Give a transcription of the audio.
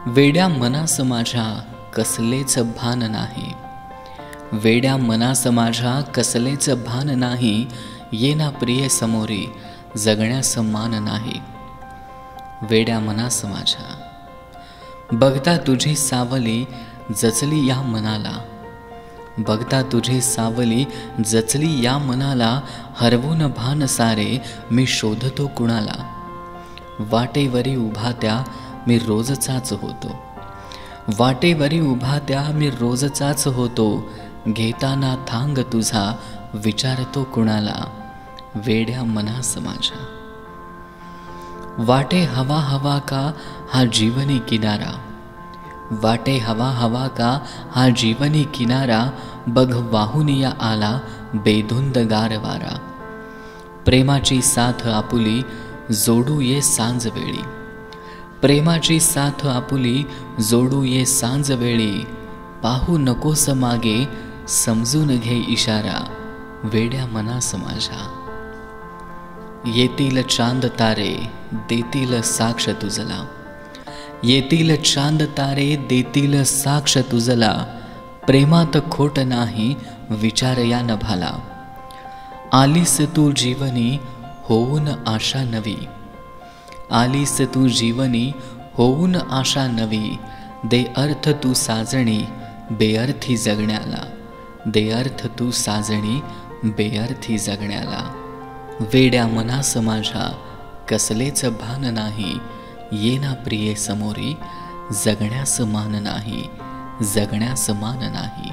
वेड्या मनास माझ्या कसलेच भान नाही, वेड्या मनास माझ्या कसलेच भान नाही, येना प्रिय समोरी जगण्यास मान नाही. वेड्या मनास माझ्या बघता तुझी सावली जचली या मनाला, बघता तुझी सावली जचली या मनाला, हरवून भान सारे मी शोधतो कुणाला. वाटेवरी उभा त्या मी रोजचाच होतो, वाटेवरी उभा त्या मी रोजचाच होतो, घेताना थांग तुझा विचारतो कुणाला. वेड्या मनास माझ्या वाटे हवा हवा का हा जीवनी किनारा, वाटे हवा हवा का हा जीवनी किनारा, बघ वाहून या आला बेधुंद गार वारा. प्रेमाची साथ आपुली जोडू ये सांज वेळी, प्रेमाची साथ आपुली जोडू ये सांज वेळी, पाहू नकोस मागे समजून घे इशारा. वेड्या मनास माझ्या येतील चांद तारे देतील साक्ष तुझला, येतील चांद तारे देतील साक्ष तुझला, प्रेमात खोट नाही विचार या नभाला. आलीस तू जीवनी होऊन आशा नवी, आलीस तू जीवनी होऊन आशा नवी, दे अर्थ तू साजणी बेअर्थी जगण्याला, दे अर्थ तू साजणी बेअर्थी जगण्याला. वेड्या मनास माझ्या कसलेच भान नाही, येना प्रिये समोरी जगण्यास मान नाही, जगण्यास मान नाही.